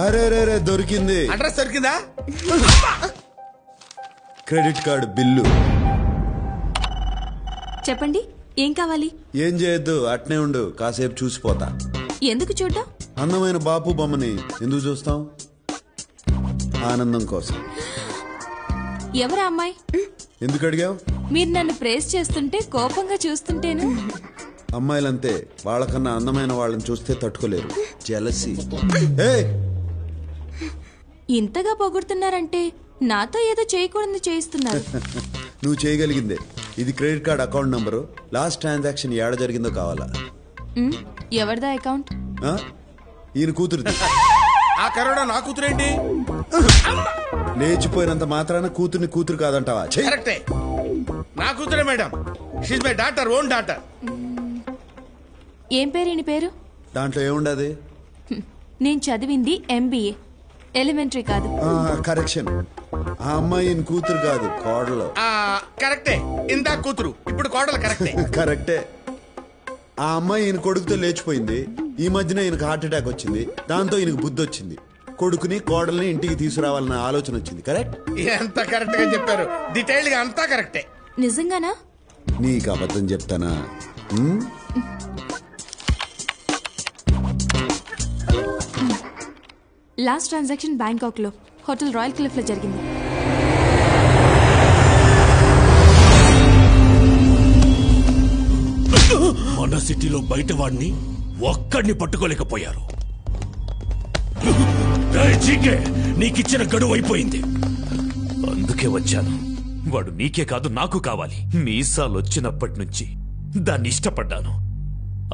అరే రే దొరికింది. అడ్రస్ దొరికిందా? Credit card bill. చెప్పండి, ఏం కావాలి? ఏం చేయొద్దు, అట్నే ఉండు, కాసేపు చూసిపోతా. ఎందుకు చూడ్డం? అందమైన బాపు బొమ్మని ఎందుకు చూస్తాం? ఆనందం కోసం. ఎవరా అమ్మాయి? ఎందుకు అడిగావు? మీరు నన్ను ప్రేస్ చేస్తుంటే కోపంగా చూస్తుంటేను. అమ్మాయిలంతే, వాళ్ళకన్నా అందమైన వాళ్ళని చూస్తే తట్టుకోలేరు. జెలసీ. ఇంతగా పొగుడుతున్నారంటే నాతో ఏదో చేయకూడదు చేయిస్తున్నారు. నువ్వు చేయగలిగిందే. ఇది credit card account number. Last transaction ఏడ జరిగిందో కావాలా? ఎవరిదా అకౌంట్? ఈయన కూతురుది. ఆ కరోనా నా కూతురేంటి? లేచిపోయినంత మాత్రాన కూతుర్ని కూతురు కాదంటావా? కరెక్టే, నా కూతురే madam. She's my daughter, own daughter. ఏం పేరు? ఈయన పేరు? దాంట్లో ఏముండదు? నేను చదివింది MBA, ఎలిమెంటరీ కాదు. కరెక్షన్. ఆ అమ్మాయి ఈయన కూతురు కాదు, కోడలు. కరెక్టే, ఇందా కూతురు, ఇప్పుడు కోడలు. కరెక్టే కరెక్టే. ఆ అమ్మాయి ఈయన కొడుకుతో లేచిపోయింది. ఈ మధ్యన ఈయనకు హార్ట్ అటాక్ వచ్చింది. దాంతో ఈయనకు బుద్ధి వచ్చింది. కొడుకుని కోడల్ని ఇంటికి తీసుకురావాలన్న ఆలోచన వచ్చింది. కరెక్ట్? ఎంత కరెక్ట్ గా చెప్పారు. డీటెయిల్ గా అంతా కరెక్టే. నిజంగానా? నీకు అబద్ధం చెప్తానా? లాస్ట్ ట్రాన్సాక్షన్ బ్యాంకాక్ లో హోటల్ రాయల్ క్లిఫ్ లో జరిగింది. మన సిటీలో బయట వాడిని ఒక్కడిని పట్టుకోలేకపోయారు. నీకిచ్చిన గడువు అయిపోయింది. అందుకే వచ్చాను. వాడు నీకే కాదు నాకు కావాలి. మీసాలు వచ్చినప్పటి నుంచి దాన్ని ఇష్టపడ్డాను.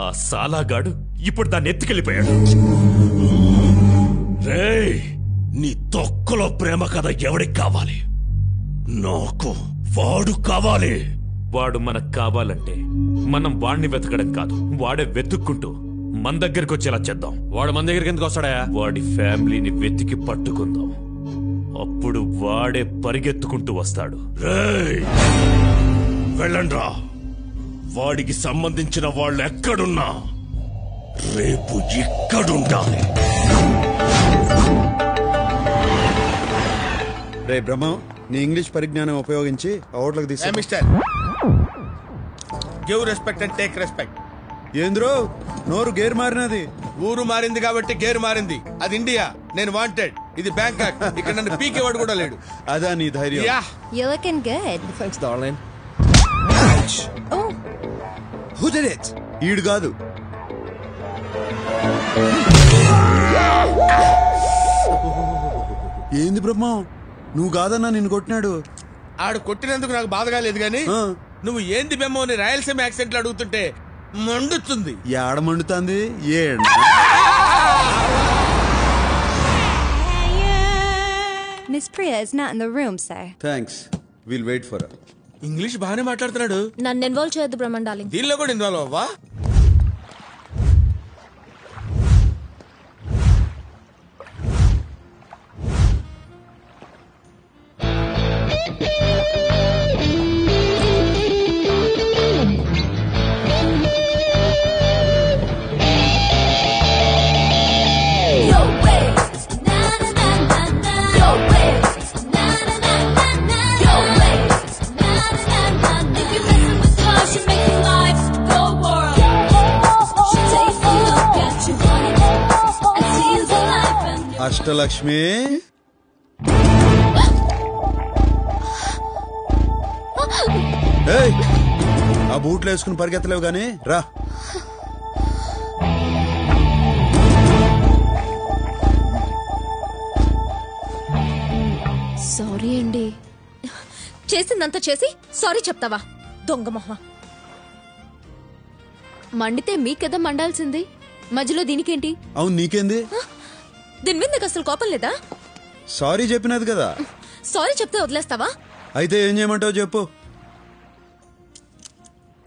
ఆ సాలాగాడు ఇప్పుడు దాన్ని ఎత్తుకెళ్ళిపోయాడు. రేయ్, నీ తొక్కలో ప్రేమ కథ ఎవడికి కావాలి? నాకు వాడు కావాలి. వాడు మనకు కావాలంటే మనం వాడిని వెతకడం కాదు, వాడే వెతుక్కుంటూ మన దగ్గరికి వచ్చేలా చేద్దాం. వాడు మన దగ్గరికి ఎందుకు వస్తాడా? వాడి ఫ్యామిలీని వెతికి పట్టుకుందాం. అప్పుడు వాడే పరిగెత్తుకుంటూ వస్తాడు. రేయ్, వెళ్ళండ్రా. వాడికి సంబంధించిన వాళ్ళు ఎక్కడున్నా రేపు ఇక్కడుండాలి. రే బ్రహ్మం, నీ ఇంగ్లీష్ పరిజ్ఞానం ఉపయోగించి ఓట్లకు తీసు. Mister, give respect and take respect. ఏంద్రో నోరు గేరు మారినది? ఊరు మారింది కాబట్టి గేరు మారింది. అది ఇండియా, నేను వాంటెడ్. ఇది బ్యాంకాక్, ఇక్కడ నన్ను పీకేవాడు కూడా లేడు. అదా నీ ధైర్యం? You're looking good. Thanks, darling. Oh. Who did it? ఈడు కాదు. ఏంది బ్రహ్మం, నువ్వు కాదన్నా నిన్ను కొట్టినాడు. ఆడు కొట్టినందుకు నాకు బాధగా లేదు గాని నువ్వు ఏంది బెమ్మో అని రాయలసీమ యాక్సెంట్ లో అడుగుతుంటే మండుతుంది. ఏడ మండుతుంది? ఏడ? Miss Priya is not in the room, sir. Thanks, will wait for. English బాగానే మాట్లాడుతున్నాడు. నన్ను ఇన్వాల్వ్ చేయొద్దు బ్రహ్మండాలి. దీనిలో కూడా ఇన్వాల్వ్ అవ్వా? అష్టలక్ష్మి, ఆ బూట్లు వేసుకుని పరిగెత్తలేవు గాని రా. సారీ అండి. చేసిందంతా చేసి సారీ చెప్తావా? దొంగ మొహ. మండితే మీకేదా మండాల్సింది, మధ్యలో దీనికేంటి? అవును, నీకేంది? దీని మీద నాకు అసలు కోపం లేదా? సారీ చెప్పినది కదా. సారీ చెప్తే వదిలేస్తావా? అయితే ఏం చేయమంటావు చెప్పు.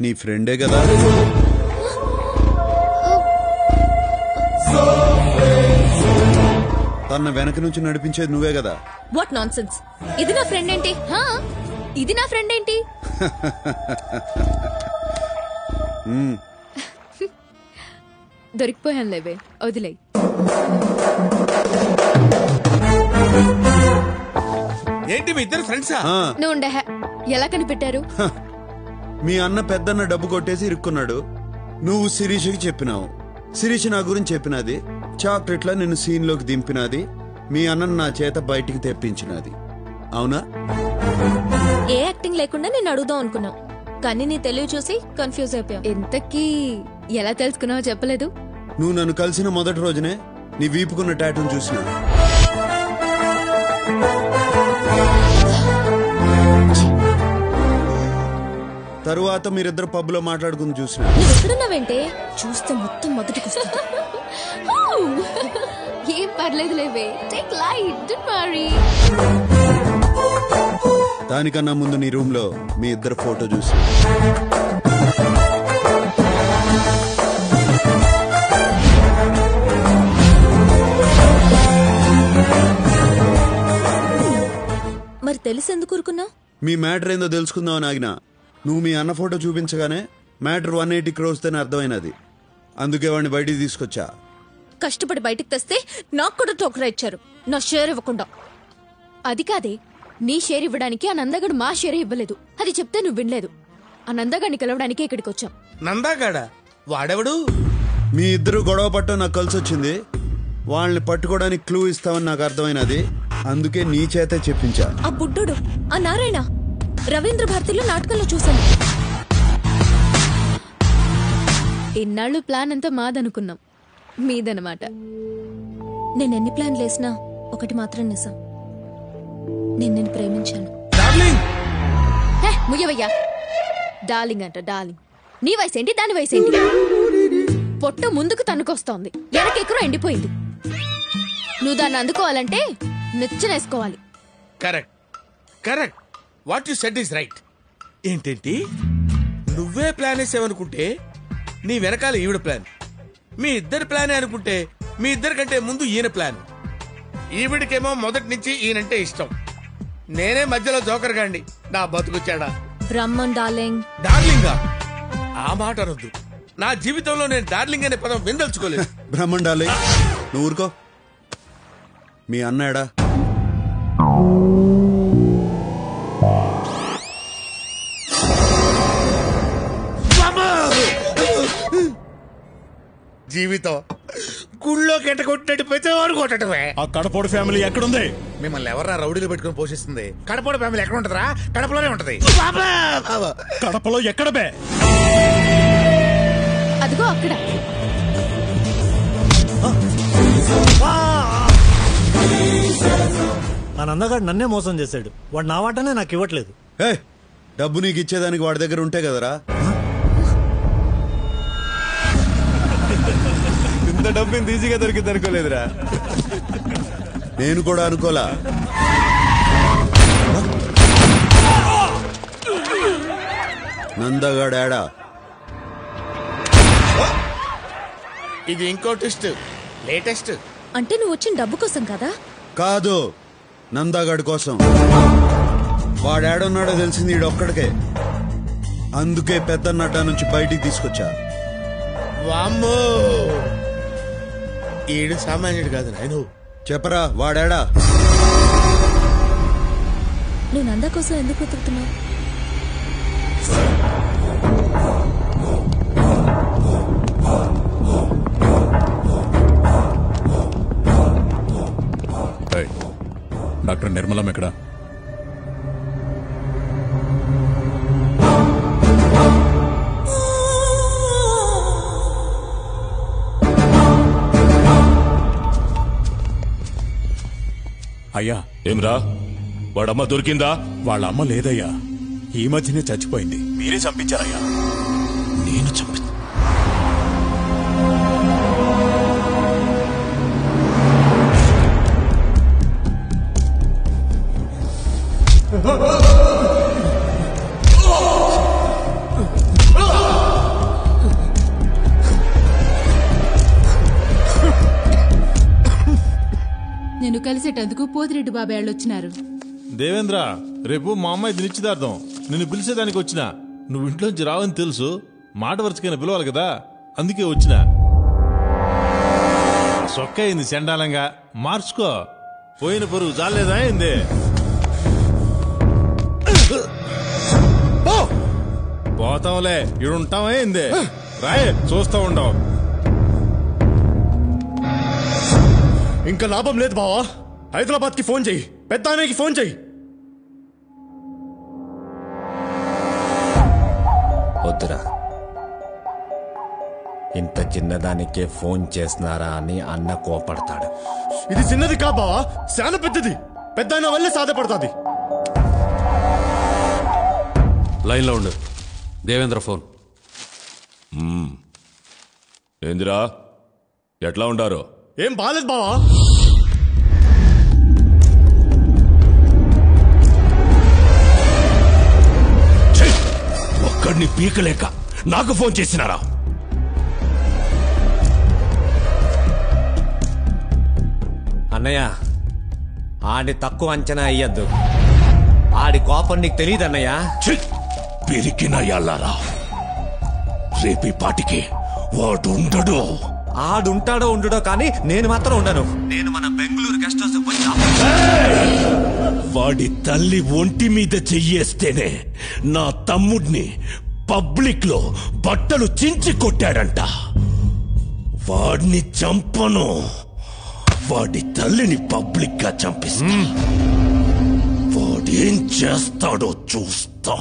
నీ ఫ్రెండే కదా. తన వెనక నుంచి నడిపించేది నువ్వే కదా. What non sense. ఇది నా ఫ్రెండ్ ఏంటి? ఇది నా ఫ్రెండ్ ఏంటి? దొరికిపోయాను లేవే, వదిలేయ్. ఏంటి మీ ఇద్దరు ఫ్రెండ్సా? నువ్వు ఉండే ఎలా కనిపెట్టారు? మీ అన్న పెద్దన్న డబ్బు కొట్టేసి ఇరుక్కున్నాడు. నువ్వు శిరీషకి చెప్పినావు, శిరీష్ నా గురించి చెప్పినది, చాక్లెట్లా నిన్ను సీన్ లోకి దింపినది, మీ అన్నను నా చేత బయటికి తెప్పించినది. అవునా? ఏ యాక్టింగ్ లేకుండా నేను అడుగుదాం అనుకున్నా, కానీ నీ తెలివి చూసి కన్ఫ్యూజ్ అయిపోయా. ఎంతకీ ఎలా తెలుసుకున్నావో చెప్పలేదు. నువ్వు నన్ను కలిసిన మొదటి రోజునే నీ వీపుకున్న టాటూను చూసిన. తరువాత మీరిద్దరు పబ్ లో మాట్లాడుకుని చూసిన. నువ్వు ఎక్కడున్నావేంటే? చూస్తే మొత్తం మొదటికి వస్తుంది. ఏం పర్లేదు లేవే, టేక్ లైట్, డోంట్ వరీ. దానికన్నా ముందు నీ రూమ్ లో మీ ఇద్దరు ఫోటో చూసి. మరి తెలిసి ఎందుకు ఊరుకున్నావు? మీ మ్యాటర్ ఏందో తెలుసుకుందామని ఆగినా. నువ్వు మీ అన్న ఫోటో చూపించగానే మ్యాటర్ 180 crores అని అర్థమైనది. అందుకే వాడిని బయటికి తీసుకొచ్చా. కష్టపడి బయటికి తెస్తే నాకు కూడా టోకరా ఇచ్చారు, నా షేర్ ఇవ్వకుండా. అది కాదే, నీ షేర్ ఇవ్వడానికి ఆ నందగడు మా షేర్ ఇవ్వలేదు. అది చెప్తే నువ్వు వినలేదు. ఆ నందగాడిని కలవడానికి ఇక్కడికి వచ్చాం. నందాగాడా? వాడెవడు? మీ ఇద్దరు గొడవ పట్టడం నాకు కలిసి వచ్చింది. వాళ్ళని పట్టుకోవడానికి క్లూ ఇస్తామని నాకు అర్థమైనది. అందుకే నీ చేతే చెప్పించా. ఆ బుడ్డోడు, ఆ నారాయణ, రవీంద్ర భారతిలో నాటకంలో చూశాను. ఇన్నాళ్ళు ప్లాన్ అంతా మాదనుకున్నాం, మీదనమాట. నేను ఎన్ని ప్లాన్లు వేసినా ఒకటి మాత్రం నిజం, నేను ప్రేమించాను. డార్లింగ్! హే, ముయ్యవయ్యా. డార్లింగ్ అంట డార్లింగ్. నీ వయసేంటి, దాని వయసేంటి? పొట్ట ముందుకు తన్నుకొస్తోంది, వెనకెక్కువ ఎండిపోయింది. నువ్వు దాన్ని అందుకోవాలంటే నిచ్చనేసుకోవాలి. Correct correct, what you said is right. ఏంటేంటి, నువ్వే ప్లాన్ వేసావనుకుంటే నీ వెనకాల ఈవిడ ప్లాన్, మీ ఇద్దరి ప్లానే అనుకుంటే మీ ఇద్దరి కంటే ముందు ఈయన ప్లాన్. ఈవిడికేమో మొదటి నుంచి ఈయనంటే ఇష్టం, నేనే మధ్యలో జోకర్ గాండి. నా బతుకుచ్చాడా. బ్రహ్మన్ డార్లింగ్. డార్లింగా? ఆ మాట అనొద్దు. నా జీవితంలో నేను డార్లింగ్ అనే పదం విందల్చుకోలేదు. బ్రహ్మన్ డార్లింగ్, నువ్వు ఊరుకో. మీ అన్నాడా? జీవితం గుళ్ళో కెట్టకొట్టినట్టు ప్రతివాడు కొట్టడమే. ఆ కడపోడు ఫ్యామిలీ ఎక్కడుంది? మిమ్మల్ని ఎవరా రౌడీలు పెట్టుకుని పోషిస్తుంది? కడపడ ఫ్యామిలీ ఎక్కడ ఉంటదా? కడపలోనే ఉంటది. కడపలో ఎక్కడ బే? అదిగో అక్కడ. ఆ నందగాడు నన్నే మోసం చేశాడు. వాడు నా వాటనే నాకు ఇవ్వట్లేదు. ఏ, డబ్బు నీకు ఇచ్చేదానికి వాడి దగ్గర ఉంటే కదరా. ఇంత డబ్బు ఇంత ఈజీగా దొరికింది అనుకోలేదురా. నేను కూడా అనుకోలా. నందగాడా? ఇది ఇంకో ట్విస్ట్, లేటెస్ట్. అంటే నువ్వు వచ్చిన డబ్బు కోసం కదా? కాదు, నందాగాడి కోసం. వాడేడున్నాడో తెలిసింది ఈడొక్కడికే. అందుకే పెద్ద నడ్డా నుంచి బయటికి తీసుకొచ్చా. వామ్మో, ఈడు సామాన్యుడు కాదు నాయను. చెప్పరా, వాడేడా? నువ్వు నందా కోసం ఎందుకు వెతుకుతున్నావు? డాక్టర్ నిర్మలం ఎక్కడ? అయ్యా. ఏమ్రా, వాడమ్మ దొరికిందా? వాళ్ళ అమ్మ లేదయ్యా, ఈ మధ్యనే చచ్చిపోయింది. మీరే చంపించారయ్యా. నేను చంపి నేను కలిసేటందుకు పోతిరెడ్డి బాబాయ్ వాళ్ళు వచ్చినారు. దేవేంద్ర, రేపు మా అమ్మాయి నిశ్చితార్థం. నిన్ను పిలిచేదానికి వచ్చిన. నువ్వు ఇంట్లోంచి రావని తెలుసు, మాట వరుసకైనా పిలవాలి కదా, అందుకే వచ్చిన. చొక్కా అయింది చండాలంగా మార్చుకో. పోయిన పురుగు చాలేదా అయింది. పోతాంలే, ఇడుంటావా అయింది. రాయ్ చూస్తా ఉండవు. ఇంకా లాభం లేదు బావా. హైదరాబాద్ కి ఫోన్ చెయ్యి, పెద్దానికి ఫోన్ చెయ్యి. వద్దురా, ఇంత చిన్నదానికే ఫోన్ చేస్తున్నారా అని అన్న కోపడతాడు. ఇది చిన్నది కా బావా, చాలా పెద్దది. పెద్దాయన వల్లే సాధ్యపడుతుంది. లైన్లో ఉండు. దేవేంద్ర ఫోన్. ఏందిరా, ఎట్లా ఉండారు? ఏం బాలేదు బావా. ఒక్కడిని పీకలేక నాకు ఫోన్ చేసినారా? అన్నయ్య, ఆడి తక్కువ అంచనా అయ్యద్దు. ఆడి కోపం నీకు తెలియదు అన్నయ్య. పిరికిన ఎల్లారా, రేపి పాటికి వాడు ఉండడు. ఆడుంటాడో ఉండడో కానీ నేను మాత్రం ఉండను. నేను మన బెంగళూరు గెస్ట్ హౌస్ పోయి వాడి తల్లి ఒంటి మీద చెయ్యేస్తేనే నా తమ్ముడిని పబ్లిక్ లో బట్టలు చించి కొట్టాడంట. వాడిని చంపను, వాడి తల్లిని పబ్లిక్ గా చంపిస్తా. వాడేం చేస్తాడో చూస్తా.